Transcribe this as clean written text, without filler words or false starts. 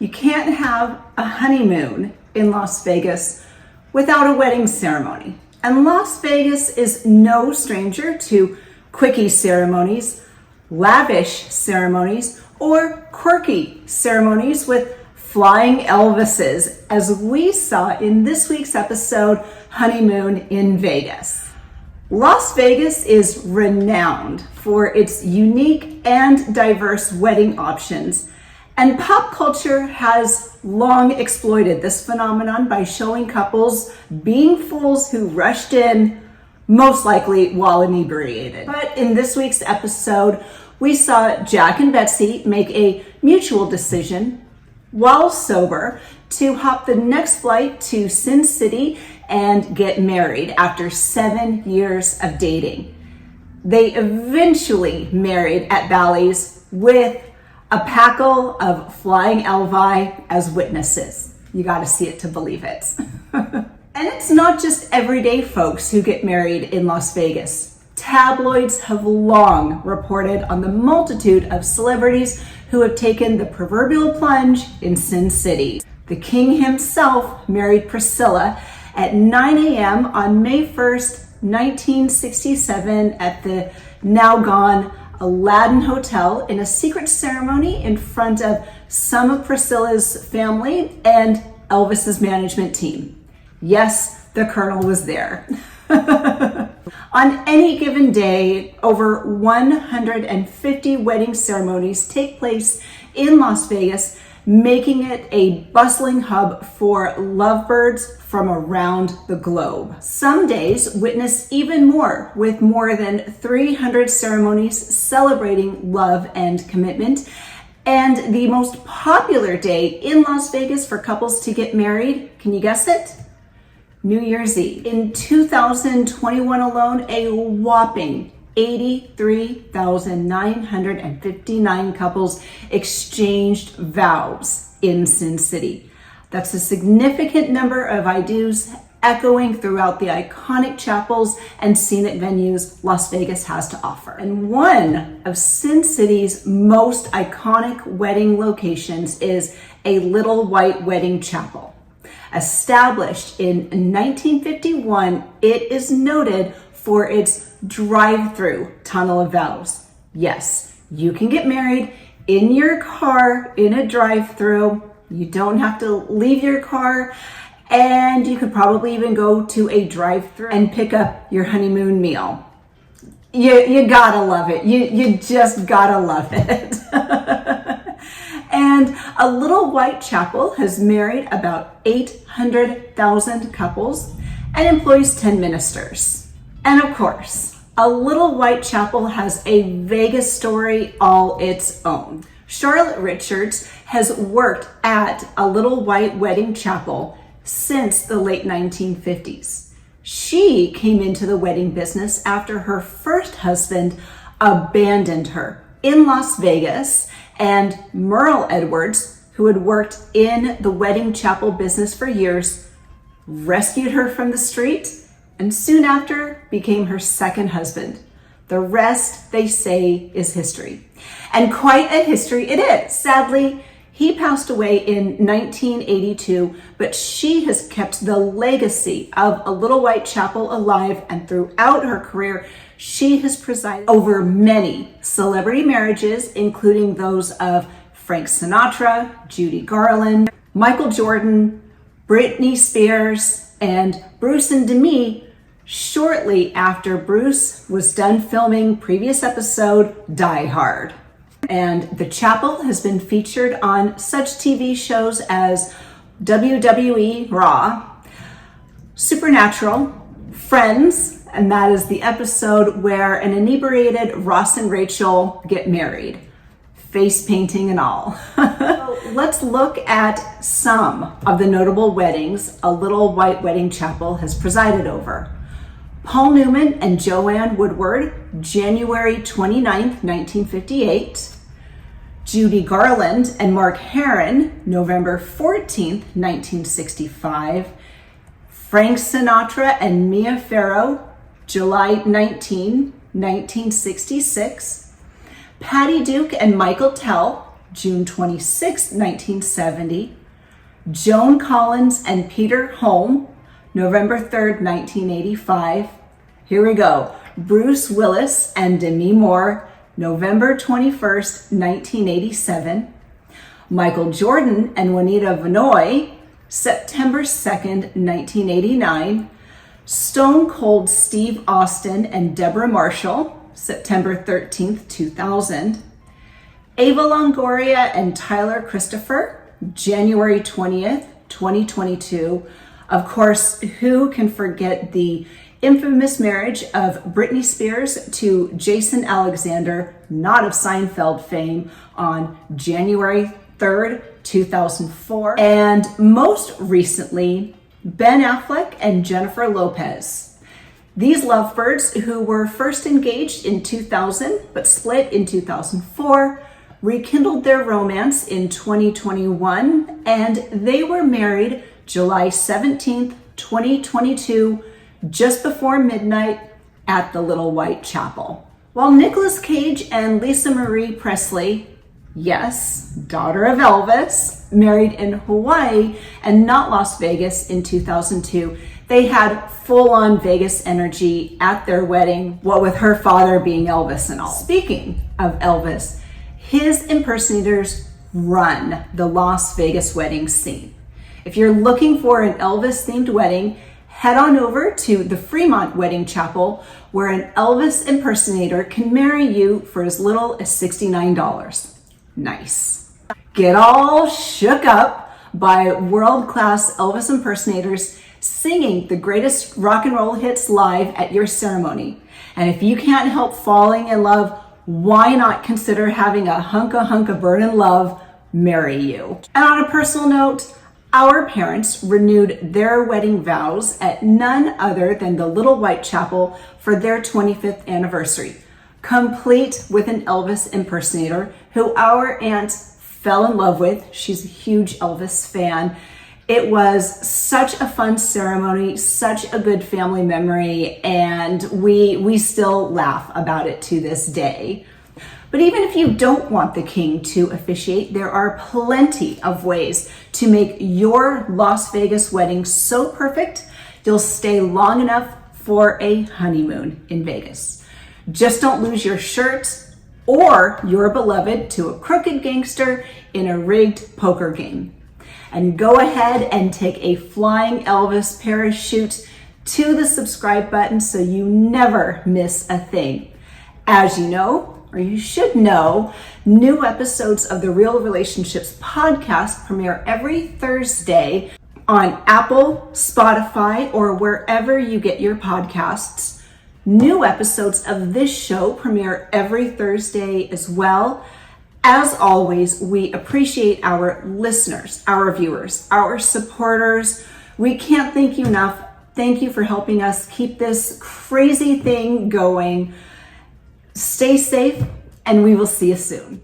You can't have a honeymoon in Las Vegas without a wedding ceremony. And Las Vegas is no stranger to quickie ceremonies, lavish ceremonies, or quirky ceremonies with flying Elvises, as we saw in this week's episode, Honeymoon in Vegas. Las Vegas is renowned for its unique and diverse wedding options, and pop culture has long exploited this phenomenon by showing couples being fools who rushed in, most likely while inebriated. But in this week's episode, we saw Jack and Betsy make a mutual decision while sober to hop the next flight to Sin City and get married after 7 years of dating. They eventually married at Bally's with a packle of flying Elvi as witnesses. You got to see it to believe it. And it's not just everyday folks who get married in Las Vegas. Tabloids have long reported on the multitude of celebrities who have taken the proverbial plunge in Sin City. The king himself married Priscilla at 9 a.m. on May 1st, 1967 at the now gone Aladdin Hotel in a secret ceremony in front of some of Priscilla's family and Elvis's management team. Yes, the Colonel was there. On any given day, over 150 wedding ceremonies take place in Las Vegas, making it a bustling hub for lovebirds from around the globe. Some days witness even more, with more than 300 ceremonies celebrating love and commitment. And the most popular day in Las Vegas for couples to get married, can you guess it? New Year's Eve. In 2021 alone, a whopping 83,959 couples exchanged vows in Sin City. That's a significant number of I do's echoing throughout the iconic chapels and scenic venues Las Vegas has to offer. And one of Sin City's most iconic wedding locations is a little white wedding chapel. Established in 1951, it is noted for its drive-through tunnel of vows. Yes, you can get married in your car in a drive-through. You don't have to leave your car, and you could probably even go to a drive-through and pick up your honeymoon meal. You gotta love it. You just gotta love it. And a little white chapel has married about 800,000 couples and employs 10 ministers. And of course, a little white chapel has a Vegas story all its own. Charlotte Richards has worked at a little white wedding chapel since the late 1950s. She came into the wedding business after her first husband abandoned her in Las Vegas, and Merle Edwards, who had worked in the wedding chapel business for years, rescued her from the street and soon after became her second husband. The rest, they say, is history. And quite a history it is. Sadly, he passed away in 1982, but she has kept the legacy of a little white chapel alive, and throughout her career, she has presided over many celebrity marriages, including those of Frank Sinatra, Judy Garland, Michael Jordan, Britney Spears, and Bruce and Demi, shortly after Bruce was done filming previous episode Die Hard. And the chapel has been featured on such TV shows as WWE Raw, Supernatural, Friends, and that is the episode where an inebriated Ross and Rachel get married, face painting and all. So let's look at some of the notable weddings a little white wedding chapel has presided over. Paul Newman and Joanne Woodward, January 29th, 1958. Judy Garland and Mark Herron, November 14th, 1965. Frank Sinatra and Mia Farrow, July 19, 1966. Patty Duke and Michael Tell, June 26, 1970. Joan Collins and Peter Holm, November 3rd, 1985. Here we go. Bruce Willis and Demi Moore, November 21st, 1987. Michael Jordan and Juanita Binoy, September 2nd, 1989. Stone Cold Steve Austin and Deborah Marshall, September 13th, 2000. Ava Longoria and Tyler Christopher, January 20th, 2022. Of course, who can forget the infamous marriage of Britney Spears to Jason Alexander, not of Seinfeld fame, on January 3rd, 2004. And most recently, Ben Affleck and Jennifer Lopez. These lovebirds, who were first engaged in 2000 but split in 2004, rekindled their romance in 2021, and they were married July 17th, 2022, just before midnight at the Little White Chapel. While Nicolas Cage and Lisa Marie Presley, yes, daughter of Elvis, married in Hawaii and not Las Vegas in 2002, they had full-on Vegas energy at their wedding, what with her father being Elvis and all. Speaking of Elvis, his impersonators run the Las Vegas wedding scene. If you're looking for an Elvis-themed wedding, head on over to the Fremont Wedding Chapel, where an Elvis impersonator can marry you for as little as $69. Nice. Get all shook up by world-class Elvis impersonators singing the greatest rock and roll hits live at your ceremony. And if you can't help falling in love, why not consider having a hunka burnin' love marry you? And on a personal note, our parents renewed their wedding vows at none other than the Little White Chapel for their 25th anniversary, complete with an Elvis impersonator who our aunt fell in love with. She's a huge Elvis fan. It was such a fun ceremony, such a good family memory, and we still laugh about it to this day. But even if you don't want the king to officiate, there are plenty of ways to make your Las Vegas wedding so perfect you'll stay long enough for a honeymoon in Vegas. Just don't lose your shirt or your beloved to a crooked gangster in a rigged poker game. And go ahead and take a flying Elvis parachute to the subscribe button so you never miss a thing. As you know, or you should know, new episodes of the Real Relationships podcast premiere every Thursday on Apple, Spotify, or wherever you get your podcasts. New episodes of this show premiere every Thursday as well. As always, we appreciate our listeners, our viewers, our supporters. We can't thank you enough. Thank you for helping us keep this crazy thing going. Stay safe, and we will see you soon.